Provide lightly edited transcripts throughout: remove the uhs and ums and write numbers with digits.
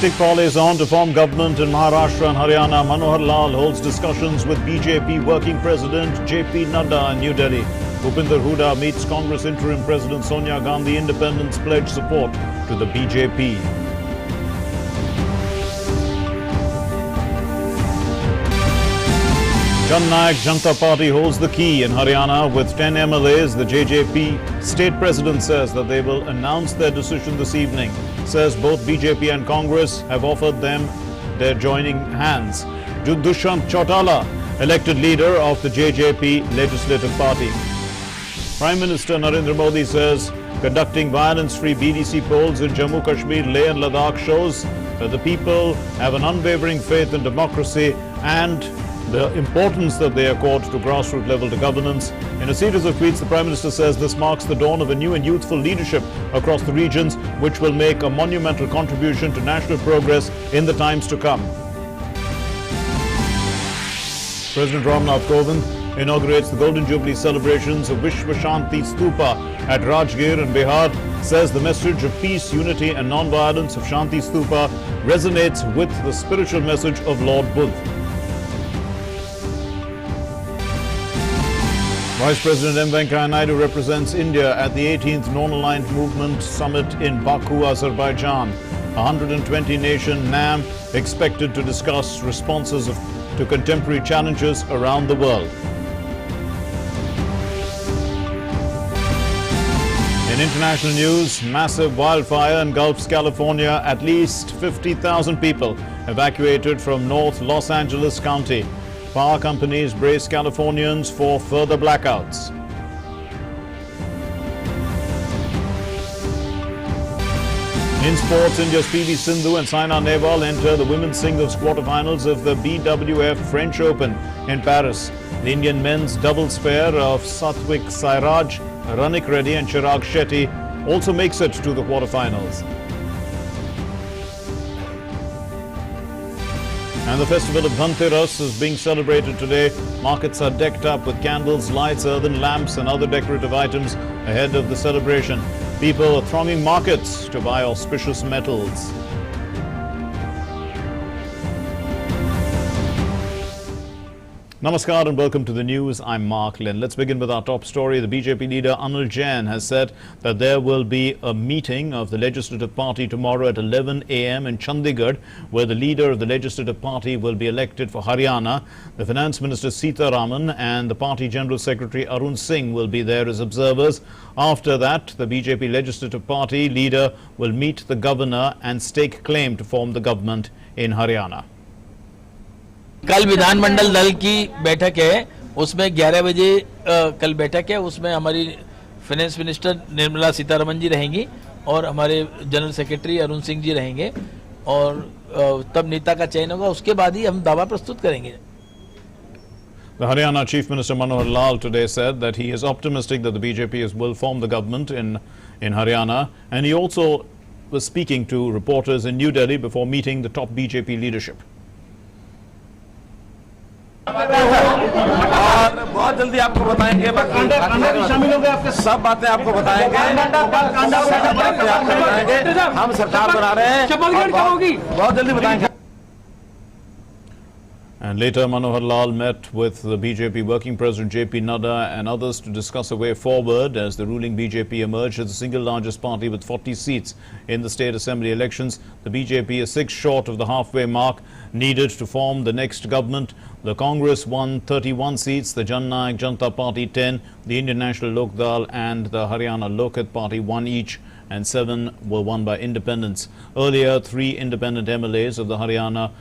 Tactic parley is on to form government in Maharashtra and Haryana. Manohar Lal holds discussions with BJP working president JP Nadda in New Delhi. Bhupinder Huda meets Congress interim president Sonia Gandhi. Independents pledge support to the BJP. Jan Nayak Janata Party holds the key in Haryana with 10 MLAs. The JJP state president says that they will announce their decision this evening. Says both BJP and Congress have offered them their joining hands. Dushyant Chautala, elected leader of the JJP Legislative Party. Prime Minister Narendra Modi says conducting violence-free BDC polls in Jammu Kashmir, Leh and Ladakh shows that the people have an unwavering faith in democracy and the importance that they accord to grassroots level to governance. In a series of tweets, the Prime Minister says this marks the dawn of a new and youthful leadership across the regions, which will make a monumental contribution to national progress in the times to come. President Ramnath Kovind inaugurates the Golden Jubilee celebrations of Vishwa Shanti Stupa at Rajgir in Bihar. Says the message of peace, unity and non-violence of Shanti Stupa resonates with the spiritual message of Lord Buddha. Vice President M. Venkaiah Naidu represents India at the 18th Non-Aligned Movement Summit in Baku, Azerbaijan. 120-nation NAM expected to discuss responses to contemporary challenges around the world. In international news, massive wildfire engulfs California. At least 50,000 people evacuated from North Los Angeles County. Power companies brace Californians for further blackouts. In sports, India's PV Sindhu and Saina Nehwal enter the women's singles quarterfinals of the BWF French Open in Paris. The Indian men's doubles pair of Satvik Sairaj, Ranik Reddy and Chirag Shetty also makes it to the quarterfinals. And the festival of Dhanteras is being celebrated today. Markets are decked up with candles, lights, earthen lamps and other decorative items ahead of the celebration. People are thronging markets to buy auspicious metals. Namaskar and welcome to the news. I'm Mark Lynn. Let's begin with our top story. The BJP leader Anil Jain has said that there will be a meeting of the Legislative Party tomorrow at 11 a.m. in Chandigarh, where the leader of the Legislative Party will be elected for Haryana. The Finance Minister Sita Raman and the Party General Secretary Arun Singh will be there as observers. After that, the BJP Legislative Party leader will meet the governor and stake claim to form the government in Haryana. कल विधानमंडल दल की बैठक है, उसमें 11 बजे कल बैठक है, उसमें हमारी फाइनेंस मिनिस्टर निर्मला सीतारमण जी रहेंगी और हमारे जनरल सेक्रेटरी अरुण सिंह जी रहेंगे और तब नेता का चयन होगा, उसके बाद ही हम दावा प्रस्तुत करेंगे. The Haryana Chief Minister Manohar Lal today said that he is optimistic that the BJP will form the government in Haryana, and he also was speaking to reporters in New Delhi before meeting the top BJP leadership. और बहुत जल्दी आपको बताएंगे, शामिल हो गए आपके सब बातें आपको बताएंगे, हम सरकार बना रहे हैं, बहुत जल्दी बताएंगे. And later, Manohar Lal met with the BJP working president JP Nadda and others to discuss a way forward as the ruling BJP emerged as the single largest party with 40 seats in the state assembly elections. The BJP is 6 short of the halfway mark needed to form the next government. The Congress won 31 seats, the Jan Nayak Janata Party 10, the Indian National Lok Dal and the Haryana Lokhiत Party 1 each, and 7 were won by independents. Earlier, 3 independent MLAs of the Haryana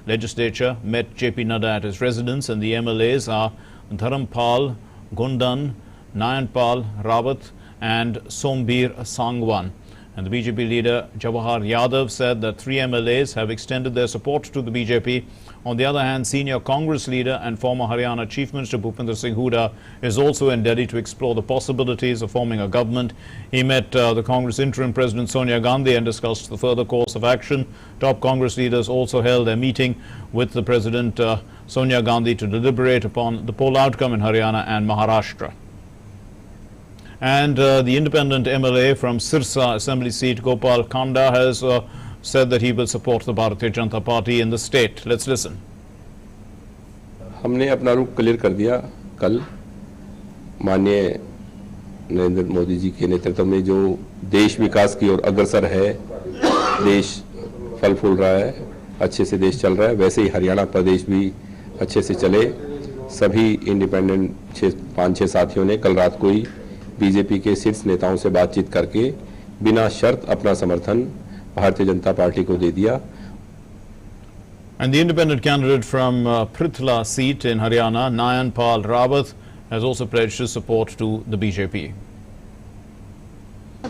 legislature met JP Nadda at his residence, and the MLAs are Dharampal Gundan, Nayanpal Rawat and Sombir Sangwan. And the BJP leader Jawahar Yadav said that 3 MLAs have extended their support to the BJP. On the other hand, senior Congress leader and former Haryana Chief Minister Bhupinder Singh Huda is also in Delhi to explore the possibilities of forming a government. He met the Congress interim president Sonia Gandhi and discussed the further course of action. Top Congress leaders also held a meeting with the President Sonia Gandhi to deliberate upon the poll outcome in Haryana and Maharashtra. And the independent MLA from Sirsa Assembly seat, Gopal Kanda, has said that he will support the Bharatiya Janata Party in the state. Let's listen. हमने अपना रुख clear कर दिया। कल माननीय नरेंद्र मोदी जी के नेतृत्व में जो देश विकास की ओर अग्रसर है, देश फल फूल रहा है, अच्छे से देश चल रहा है, वैसे ही हरियाणा प्रदेश भी अच्छे से चले। सभी इंडिपेंडेंट 5-6 साथियों ने कल रात को ही बीजेपी के शीर्ष नेताओं से बातचीत करके बिना शर्त अपना समर्थन भारतीय जनता पार्टी को दे दिया। And the independent candidate from Prithla seat in Haryana, Nayanpal Rawat, has also pledged his support to the BJP.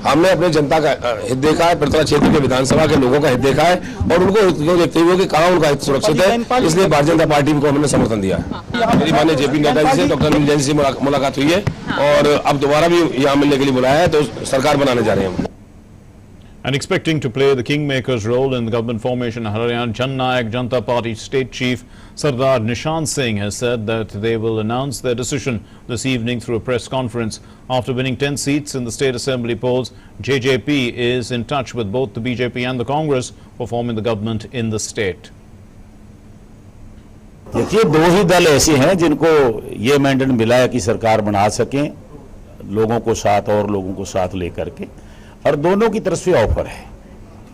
हमने अपने जनता का हित देखा है, प्रथला क्षेत्र के विधानसभा के लोगों का हित देखा है और उनको हित देखते हुए कि कहाँ उनका हित सुरक्षित है, इसलिए भारतीय जनता पार्टी को हमने समर्थन दिया है। मेरी माननीय जेपी नड्डा जी से, डॉक्टर अनिल जैन जी से मुलाकात हुई है और अब दोबारा भी यहाँ मिलने के लिए बुलाया है, तो सरकार बनाने जा रहे हैं हम। And expecting to play the kingmaker's role in the government formation, Haryana Jan Nayak Janata Party State Chief Sardar Nishan Singh has said that they will announce their decision this evening through a press conference. After winning 10 seats in the state assembly polls, JJP is in touch with both the BJP and the Congress for forming the government in the state. देखिए, दो ही दल ऐसे हैं जिनको ये mandate मिला है कि सरकार बना सकें, लोगों को साथ और लोगों को साथ लेकर के, और दोनों की तरफ से ऑफर है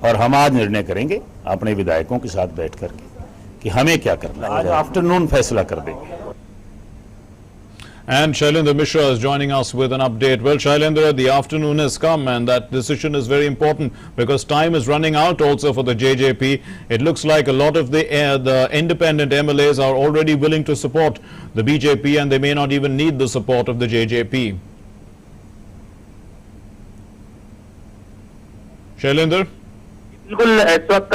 और हम आज निर्णय करेंगे अपने विधायकों के साथ बैठ करके कि हमें क्या करना है। आज आफ्टरनून फैसला कर देंगे। And Shailendra Mishra is joining us with an update. Well, Shailendra, the afternoon has come and that decision is very important because time is running out also for the JJP. It looks like a lot of the independent MLAs are already willing to support the BJP and they may not even need the support of the JJP. Shailendra, बिल्कुल इस वक्त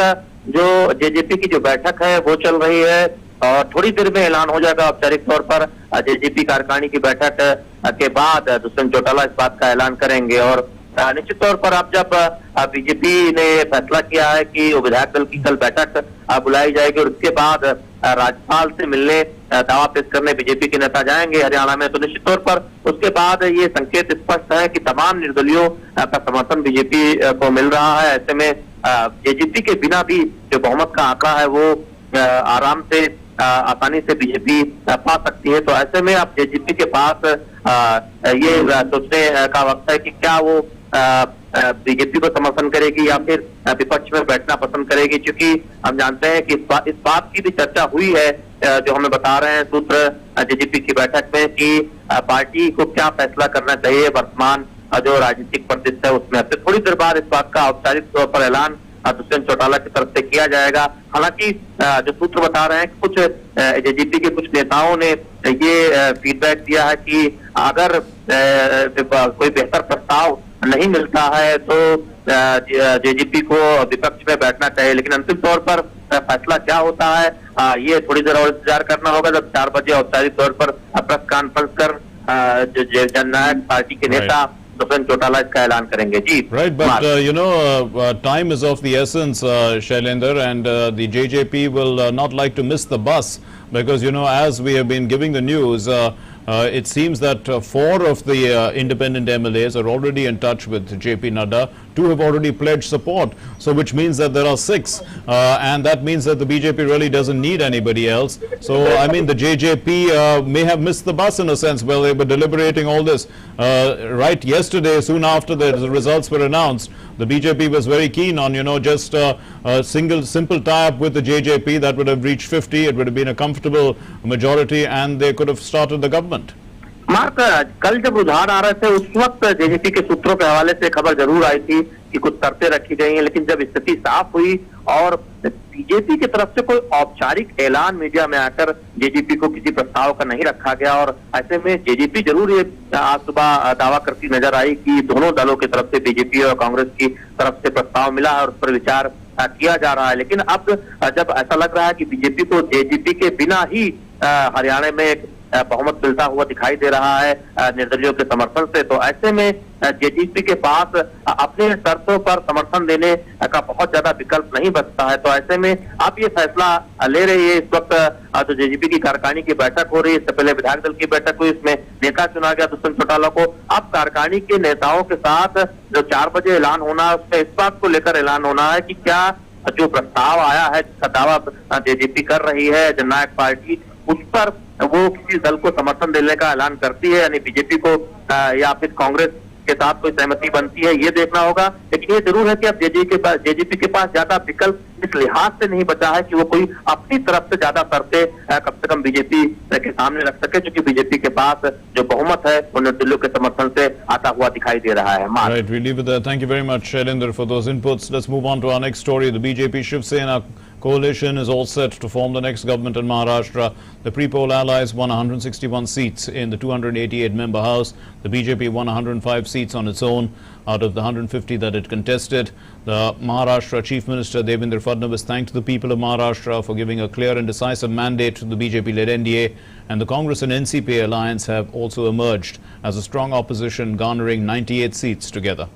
जो JJP की जो बैठक है वो चल रही है और थोड़ी देर में ऐलान हो जाएगा औपचारिक तौर पर। जेजेपी कार्यकारिणी की बैठक के बाद दुष्यंत चौटाला इस बात का ऐलान करेंगे और निश्चित तौर पर अब जब बीजेपी ने फैसला किया है कि विधायक दल की कल बैठक बुलाई जाएगी और उसके बाद राज्यपाल से मिलने दावा पेश करने बीजेपी के नेता जाएंगे हरियाणा में, तो निश्चित तौर पर उसके बाद ये संकेत स्पष्ट है कि तमाम निर्दलीयों का समर्थन बीजेपी को मिल रहा है। ऐसे में जेजेपी के बिना भी जो बहुमत का आंकड़ा है वो आराम से आसानी से बीजेपी पा सकती है। तो ऐसे में अब जेजेपी के पास ये सोचने का वक्त है कि क्या वो बीजेपी को समर्थन करेगी या फिर विपक्ष में बैठना पसंद करेगी, क्योंकि हम जानते हैं कि इस बात की भी चर्चा हुई है, जो हमें बता रहे हैं सूत्र जेजेपी की बैठक में, कि पार्टी को क्या फैसला करना चाहिए वर्तमान जो राजनीतिक परिदृश्य है उसमें। अब थोड़ी देर बाद इस बात का औपचारिक तौर पर ऐलान दुष्यंत चौटाला की तरफ से किया जाएगा। हालांकि जो सूत्र बता रहे हैं कि कुछ जेजेपी के कुछ नेताओं ने ये फीडबैक दिया है कि अगर कोई बेहतर प्रस्ताव नहीं मिलता है तो जेजेपी को विपक्ष में बैठना चाहिए, लेकिन अंतिम तौर पर फैसला क्या होता है ये थोड़ी देर और इंतजार करना होगा जब 4 बजे औपचारिक तौर पर प्रेस कॉन्फ्रेंस कर जो जननायक पार्टी के नेता दुष्यंत चौटाला इसका ऐलान करेंगे। जी right, but time is of the essence, Shailendra, and the JJP will not like to miss the bus because as we have been giving the news, it seems that 4 of the independent MLAs are already in touch with JP Nadda. 2 have already pledged support, so which means that there are 6, and that means that the BJP really doesn't need anybody else. So I mean the JJP may have missed the bus in a sense while they were deliberating all this. Right yesterday, soon after the results were announced, the BJP was very keen on just a simple tie-up with the JJP that would have reached 50. It would have been a comfortable majority and they could have started the government. Mark, कल जब रुझान आ रहे थे उस वक्त JJP के सूत्रों के हवाले से खबर जरूर आई थी कि कुछ शर्तें रखी गई हैं, लेकिन जब स्थिति साफ हुई और बीजेपी की तरफ से कोई औपचारिक ऐलान मीडिया में आकर जेजेपी को किसी प्रस्ताव का नहीं रखा गया, और ऐसे में जेजेपी जरूर ये आज सुबह दावा करती नजर आई कि दोनों दलों की तरफ से बीजेपी और कांग्रेस की तरफ से प्रस्ताव मिला है और उस पर विचार किया जा रहा है। लेकिन अब जब ऐसा लग रहा है कि बीजेपी को जेजेपी के बिना ही हरियाणा में एक बहुमत मिलता हुआ दिखाई दे रहा है निर्दलीयों के समर्थन से, तो ऐसे में जेजेपी के पास अपने शर्तों पर समर्थन देने का बहुत ज्यादा विकल्प नहीं बचता है। तो ऐसे में अब ये फैसला ले रही है। इस वक्त जो जेजेपी की कार्यकारिणी की बैठक हो रही है, इससे पहले विधायक दल की बैठक हुई, इसमें नेता चुना गया दुष्यंत चौटाला को। अब कार्यकारिणी के नेताओं के साथ जो 4 बजे ऐलान होना है उसमें इस बात को लेकर ऐलान होना है कि क्या जो प्रस्ताव आया है, जिसका दावा जेजेपी कर रही है जननायक पार्टी, उस पर वो किसी दल को समर्थन देने का ऐलान करती है, यानी बीजेपी को या फिर कांग्रेस के साथ कोई सहमति बनती है, ये देखना होगा। लेकिन ये जरूर है कि अब जेजेपी के पास ज्यादा विकल्प इस लिहाज से नहीं बचा है कि वो कोई अपनी तरफ से ज्यादा शर्तें कम से कम बीजेपी के सामने रख सके, क्योंकि बीजेपी के पास जो बहुमत है वो निर्दलीयों के समर्थन से आता हुआ दिखाई दे रहा है। Right, we leave it there. Thank you very much, Shailendra, for those inputs. Let's move on to our next story. The BJP Shiv Sena coalition is all set to form the next government in Maharashtra. The pre-poll allies won 161 seats in the 288-member House. The BJP won 105 seats on its own out of the 150 that it contested. The Maharashtra Chief Minister Devendra Fadnavis thanked the people of Maharashtra for giving a clear and decisive mandate to the BJP-led NDA, and the Congress and NCP alliance have also emerged as a strong opposition, garnering 98 seats together.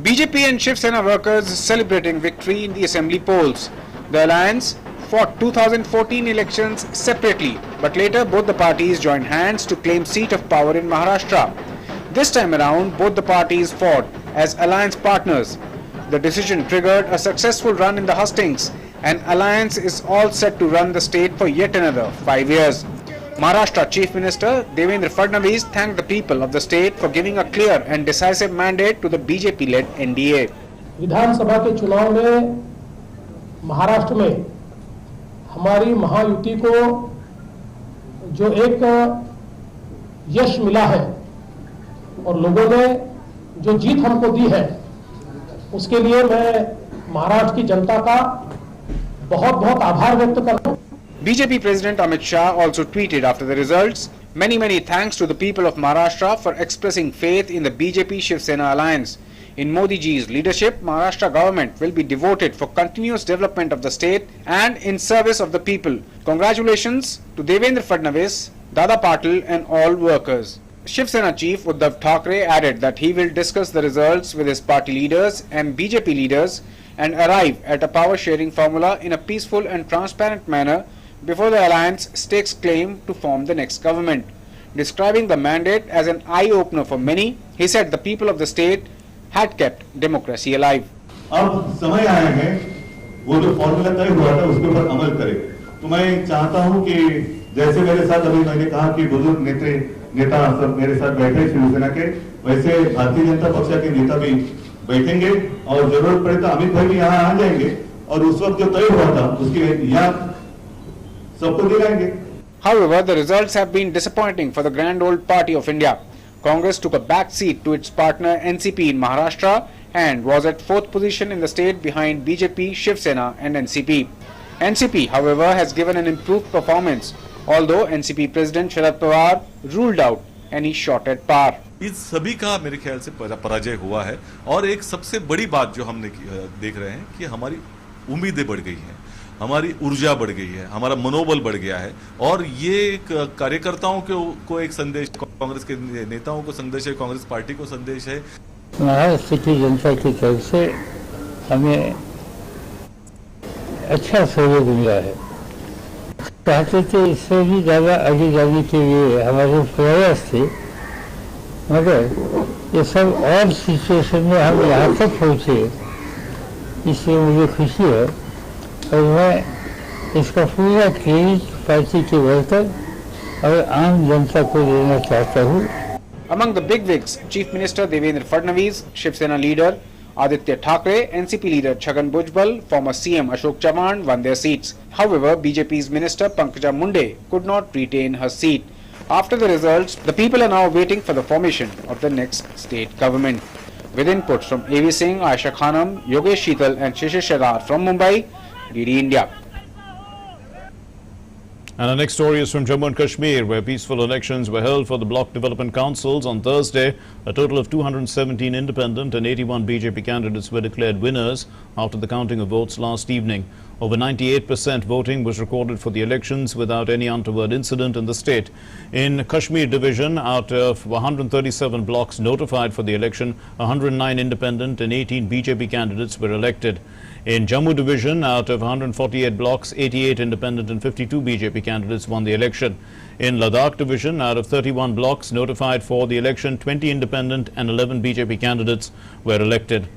BJP and Shiv Sena workers celebrating victory in the assembly polls. The alliance fought 2014 elections separately, but later both the parties joined hands to claim seat of power in Maharashtra. This time around, both the parties fought as alliance partners. The decision triggered a successful run in the hustings, and alliance is all set to run the state for yet another 5 years. Maharashtra Chief Minister Devendra Fadnavis thanked the people of the state for giving a clear and decisive mandate to the BJP-led NDA. विधानसभा के चुनाव में महाराष्ट्र में हमारी महायुति को जो एक यश मिला है और लोगों ने जो जीत हमको दी है, उसके लिए मैं महाराष्ट्र की जनता का बहुत-बहुत आभार व्यक्त करता हूं। BJP President Amit Shah also tweeted after the results, many thanks to the people of Maharashtra for expressing faith in the BJP Shiv Sena alliance. In Modi ji's leadership, Maharashtra government will be devoted for continuous development of the state and in service of the people. Congratulations to Devendra Fadnavis, Dada Patil and all workers. Shiv Sena chief Uddhav Thackeray added that he will discuss the results with his party leaders and BJP leaders and arrive at a power sharing formula in a peaceful and transparent manner before the alliance stakes claim to form the next government. Describing the mandate as an eye-opener for many, he said the people of the state had kept democracy alive. अब समय आया है वो जो formula तय हुआ था उसके ऊपर अमल करे। तो मैं चाहता हूं कि जैसे मेरे साथ अभी मैंने कहा कि बुजुर्ग नेता सब मेरे साथ बैठे शिवसेना के, वैसे भारतीय जनता पक्ष के नेता भी बैठेंगे और जरूरत पड़े तो अमित भाई भी यहाँ आ जाएंगे और उस वक्त जो तय हुआ था उसकी याद सबको दिलाएंगे। However, the results have been disappointing for the grand old party of India. Congress took a back seat to its partner NCP in Maharashtra and was at 4th position in the state behind BJP, Shiv Sena and NCP. NCP, however, has given an improved performance, although NCP President Sharad Pawar ruled out any shot at par. इस सभी का मेरे ख्याल से पराजय हुआ है और एक सबसे बड़ी बात जो हमने देख रहे हैं कि हमारी उम्मीदें बढ़ गई हैं, हमारी ऊर्जा बढ़ गई है, हमारा मनोबल बढ़ गया है और ये कार्यकर्ताओं को एक संदेश, कांग्रेस के नेताओं को संदेश है, कांग्रेस पार्टी को संदेश है। महाराष्ट्र की जनता की तरफ से हमें अच्छा सहयोग मिला है। चाहते थे इससे भी ज़्यादा आगे जाने के लिए हमारे प्रयास थे, मगर ये सब और सिचुएशन में हम यहाँ तक पहुँचे, इसलिए मुझे खुशी है और मैं इसका पूरा क्रेडिट पार्टी के वर्कर और आम जनता को देना चाहता हूँ। Among the bigwigs, Chief Minister Devendra Fadnavis, Shiv Sena leader Aditya Thackeray, NCP leader Chhagan Bhujbal, former CM Ashok Chavan won their seats. However, BJP's Minister Pankaja Munde could not retain her seat. After the results, the people are now waiting for the formation of the next state government. With inputs from A.V. Singh, Aisha Khanam, Yogesh Sheetal and Shishir Shadar from Mumbai, DD India. And our next story is from Jammu and Kashmir, where peaceful elections were held for the block development councils on Thursday. A total of 217 independent and 81 BJP candidates were declared winners after the counting of votes last evening. Over 98% voting was recorded for the elections without any untoward incident in the state. In Kashmir division, out of 137 blocks notified for the election, 109 independent and 18 BJP candidates were elected. In Jammu division, out of 148 blocks, 88 independent and 52 BJP candidates won the election. In Ladakh division, out of 31 blocks notified for the election, 20 independent and 11 BJP candidates were elected.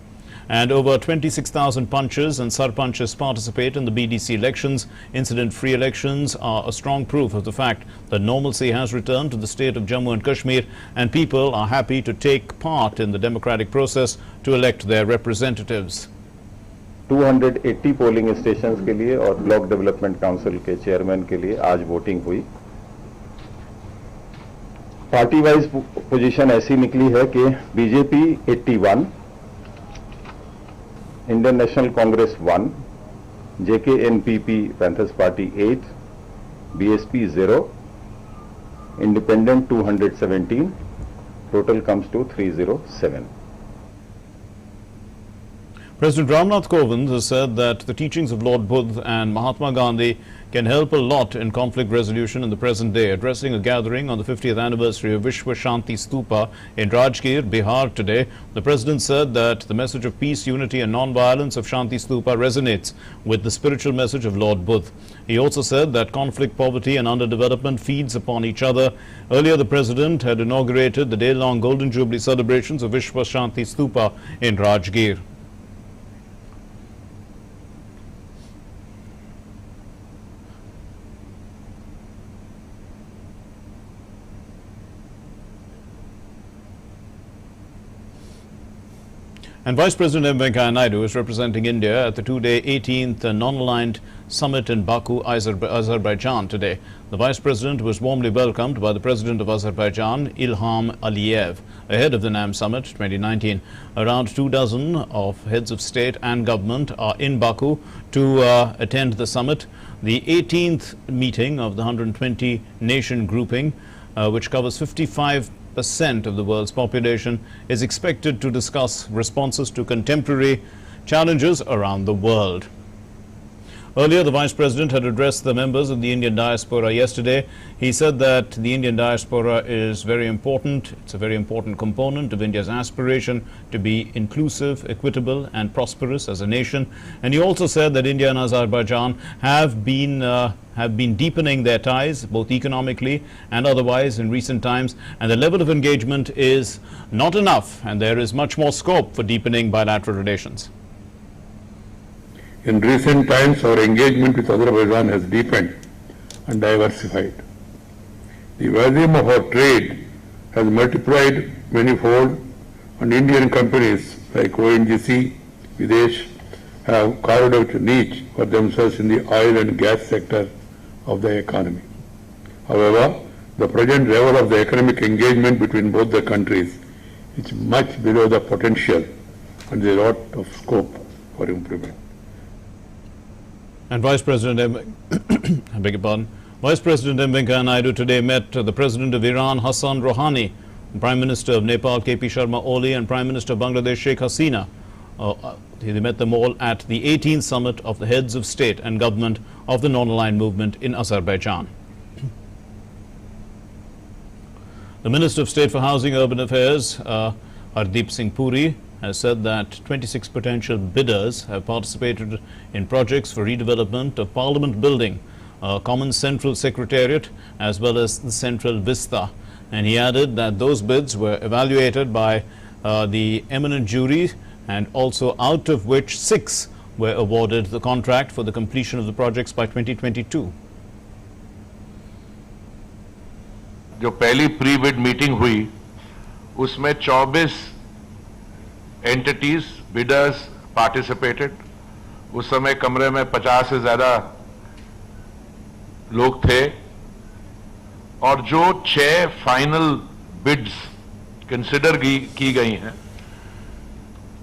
And over 26,000 punches and sarpanches participate in the BDC elections. Incident-free elections are a strong proof of the fact that normalcy has returned to the state of Jammu and Kashmir, and people are happy to take part in the democratic process to elect their representatives. 280 polling stations के लिए और block development council के chairman के लिए आज voting हुई। Party wise position ऐसी निकली है कि BJP 81, Indian National Congress 1, JKNPP panthers party 8, BSP 0, independent 217, total comes to 307. President Ramnath Kovind has said that the teachings of Lord Buddha and Mahatma Gandhi can help a lot in conflict resolution in the present day. Addressing a gathering on the 50th anniversary of Vishwa Shanti Stupa in Rajgir, Bihar today, the President said that the message of peace, unity and non-violence of Shanti Stupa resonates with the spiritual message of Lord Buddha. He also said that conflict, poverty and underdevelopment feeds upon each other. Earlier, the President had inaugurated the day-long Golden Jubilee celebrations of Vishwa Shanti Stupa in Rajgir. And Vice President M. Venkaiah Naidu is representing India at the two-day 18th non-aligned summit in Baku, Azerbaijan today. The Vice President was warmly welcomed by the President of Azerbaijan, Ilham Aliyev, ahead of the NAM Summit 2019. Around 24 of heads of state and government are in Baku to attend the summit. The 18th meeting of the 120-nation grouping, which covers 55% of the world's population, is expected to discuss responses to contemporary challenges around the world. Earlier, the Vice President had addressed the members of the Indian diaspora yesterday. He said that the Indian diaspora is very important. It's a very important component of India's aspiration to be inclusive, equitable and prosperous as a nation. And he also said that India and Azerbaijan have been deepening their ties, both economically and otherwise, in recent times, and the level of engagement is not enough, and there is much more scope for deepening bilateral relations. In recent times, our engagement with Azerbaijan has deepened and diversified. The volume of our trade has multiplied manifold, and Indian companies like ONGC, Videsh have carved out a niche for themselves in the oil and gas sector of the economy. However, the present level of the economic engagement between both the countries is much below the potential, and there is a lot of scope for improvement. And Vice President Vice President M. Venkaiah Naidu today met the President of Iran, Hassan Rouhani, Prime Minister of Nepal, KP Sharma Oli, and Prime Minister of Bangladesh, Sheikh Hasina. They met them all at the 18th summit of the heads of state and government of the non-aligned movement in Azerbaijan. The Minister of State for Housing and Urban Affairs, Hardeep Singh Puri, has said that 26 potential bidders have participated in projects for redevelopment of Parliament building, a common central secretariat, as well as the central vista. And he added that those bids were evaluated by the eminent jury, and also out of which 6 were awarded the contract for the completion of the projects by 2022. जो पहली pre bid meeting हुई उसमें 24 entities bidders participated. उस समय कमरे में 50 से ज्यादा लोग थे और जो 6 फाइनल बिड्स कंसिडर की गई हैं,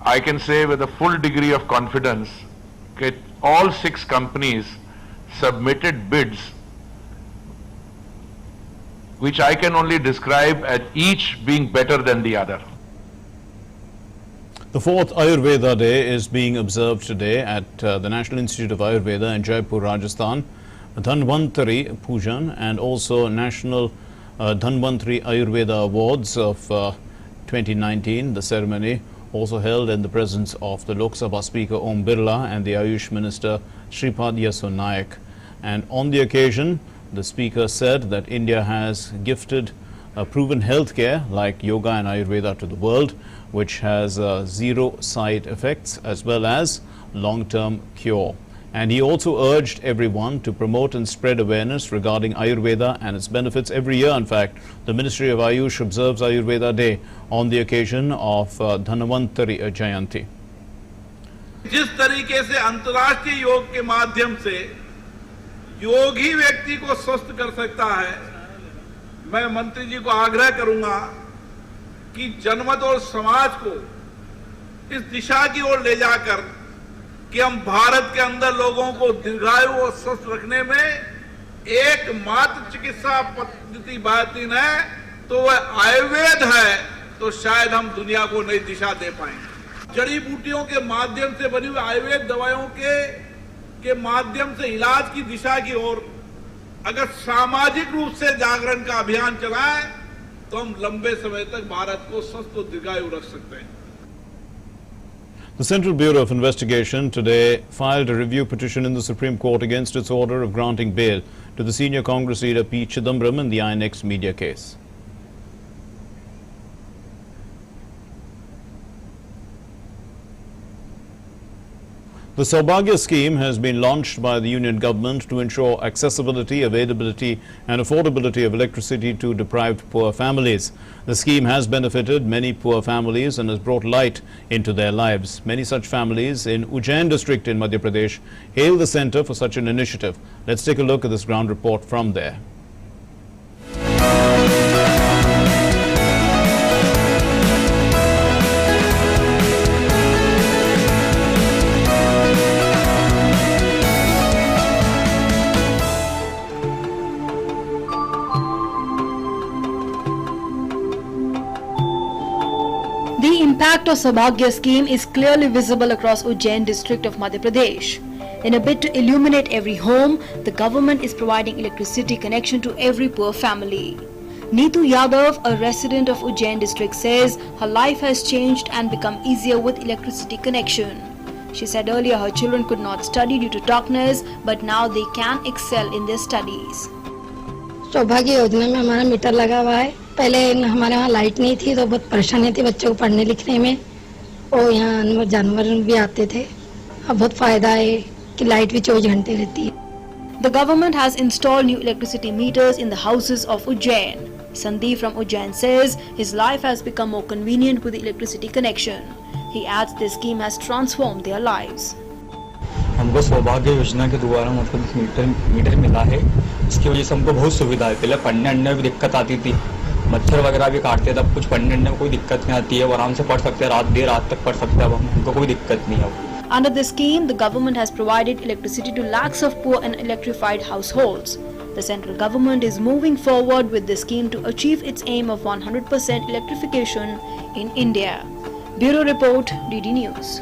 I can say with a full degree of confidence कि all 6 companies submitted bids which I can only describe as each being better than the other. The 4th Ayurveda Day is being observed today at the National Institute of Ayurveda in Jaipur, Rajasthan. Dhanvantari Pujan and also National Dhanvantari Ayurveda Awards of 2019, the ceremony, also held in the presence of the Lok Sabha Speaker Om Birla and the Ayush Minister Shripad Yesso Naik. And on the occasion, the Speaker said that India has gifted proven healthcare like yoga and Ayurveda to the world, which has zero side effects as well as long-term cure. And he also urged everyone to promote and spread awareness regarding Ayurveda and its benefits. Every year, in fact, the Ministry of Ayush observes Ayurveda Day on the occasion of Dhanvantari Jayanti. जिस तरीके से अंतर्राष्ट्रीय योग के माध्यम से योग ही व्यक्ति को स्वस्थ कर सकता है, मैं मंत्री जी को आग्रह करूंगा कि जनमत और समाज को इस दिशा की ओर ले जाकर कि हम भारत के अंदर लोगों को दीर्घायु और स्वस्थ रखने में एकमात्र चिकित्सा पद्धति बेहतरीन है तो वह आयुर्वेद है, तो शायद हम दुनिया को नई दिशा दे पाएंगे। जड़ी बूटियों के माध्यम से बनी हुई आयुर्वेद दवाइयों के माध्यम से इलाज की दिशा की ओर अगर सामाजिक रूप से जागरण का अभियान चलाएं तो हम लंबे समय तक भारत को स्वस्थ और दीर्घायु रख सकते हैं। The Central Bureau of Investigation today filed a review petition in the Supreme Court against its order of granting bail to the senior Congress leader P. Chidambaram in the INX media case. The Saubhagya scheme has been launched by the Union government to ensure accessibility, availability and affordability of electricity to deprived poor families. The scheme has benefited many poor families and has brought light into their lives. Many such families in Ujjain district in Madhya Pradesh hail the centre for such an initiative. Let's take a look at this ground report from there. The impact of Saubhagya scheme is clearly visible across Ujjain district of Madhya Pradesh. In a bid to illuminate every home, the government is providing electricity connection to every poor family. Neetu Yadav, a resident of Ujjain district, says her life has changed and become easier with electricity connection. She said earlier her children could not study due to darkness, but now they can excel in their studies. सौभाग्य योजना में हमारा metre लगा हुआ है। पहले हमारे वहाँ लाइट नहीं थी तो बहुत परेशानी थी बच्चों को पढ़ने लिखने में, और यहाँ जानवर भी आते थे। अब बहुत फायदा है कि लाइट भी 24 घंटे रहती है। The government has installed new electricity meters in the houses of Ujjain. Sandeep from Ujjain says his life has become more convenient with the electricity connection. He adds this scheme has transformed their lives. हमको सौभाग्य योजना के द्वारा मतलब metre मिला है, इसकी वजह से हमको बहुत सुविधा है। पहले पढ़ने में भी दिक्कत आती थी, मच्छर वगैरह भी काटते थे, अब कुछ पढ़ने में कोई दिक्कत नहीं आती है, आराम से पढ़ सकते हैं, देर रात तक पढ़ सकते हैं, अब हमको कोई दिक्कत नहीं है। Under this scheme, the government has provided electricity to lakhs of poor and electrified households. The central government is moving forward with this scheme to achieve its aim of 100% electrification in India. Bureau Report, DD News.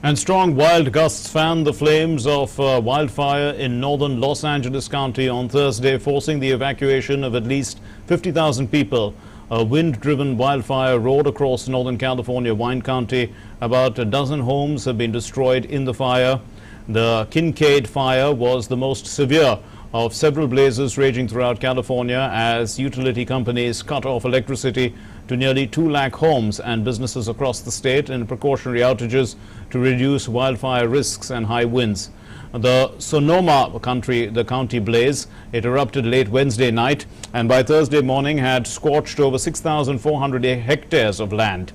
And strong wild gusts fanned the flames of wildfire in northern Los Angeles County on Thursday, forcing the evacuation of at least 50,000 people. A wind-driven wildfire roared across northern California wine county. About a dozen homes have been destroyed in the fire. The Kincaid fire was the most severe of several blazes raging throughout California as utility companies cut off electricity to nearly 2 lakh homes and businesses across the state in precautionary outages to reduce wildfire risks and high winds. The Sonoma county blaze, it erupted late Wednesday night and by Thursday morning had scorched over 6,400 hectares of land.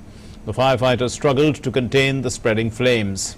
The firefighters struggled to contain the spreading flames.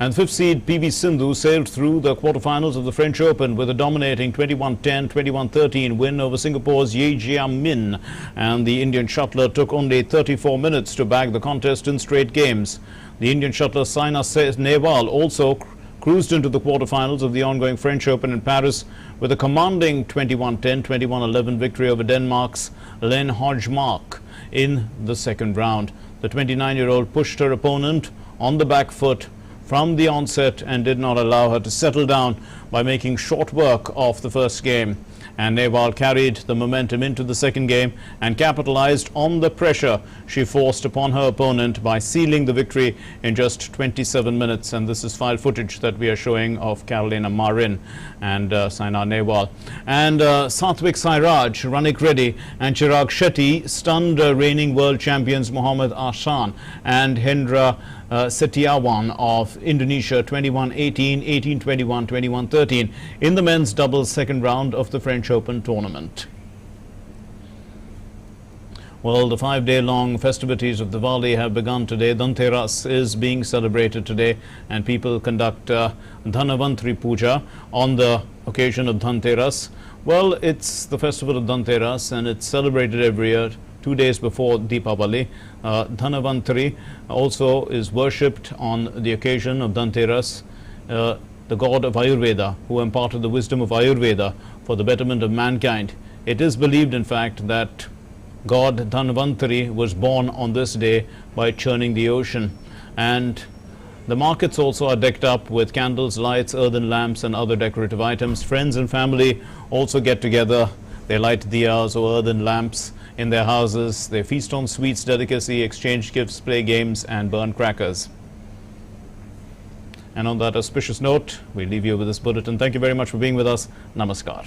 And fifth seed PV Sindhu sailed through the quarterfinals of the French Open with a dominating 21-10, 21-13 win over Singapore's Ye Jia-min. And the Indian shuttler took only 34 minutes to bag the contest in straight games. The Indian shuttler Saina Nehwal also cruised into the quarterfinals of the ongoing French Open in Paris with a commanding 21-10, 21-11 victory over Denmark's Len Hodgmark. in the second round. The 29-year-old pushed her opponent on the back foot from the onset and did not allow her to settle down by making short work of the first game. And Nehwal carried the momentum into the second game and capitalized on the pressure she forced upon her opponent by sealing the victory in just 27 minutes. And this is file footage that we are showing of Carolina Marin and Saina Nehwal. And Satvik Sairaj, Ranik Reddy and Chirag Shetty stunned reigning world champions Muhammad Ahsan and Hendra Setiawan of Indonesia 21-18, 18-21, 21-13 in the men's doubles second round of the French Open tournament. Well, the 5-day-long festivities of Diwali have begun today. Dhanteras is being celebrated today and people conduct Dhanvantri Puja on the occasion of Dhanteras. Well, it's the festival of Dhanteras and it's celebrated every year 2 days before Deepavali. Dhanvantri also is worshipped on the occasion of Dhanteras, the god of Ayurveda, who imparted the wisdom of Ayurveda for the betterment of mankind. It is believed, in fact, that God Dhanvantri was born on this day by churning the ocean. And the markets also are decked up with candles, lights, earthen lamps and other decorative items. Friends and family also get together. They light diyas or earthen lamps in their houses. They feast on sweets, delicacy, exchange gifts, play games and burn crackers. And on that auspicious note, we leave you with this bulletin. Thank you very much for being with us. Namaskar.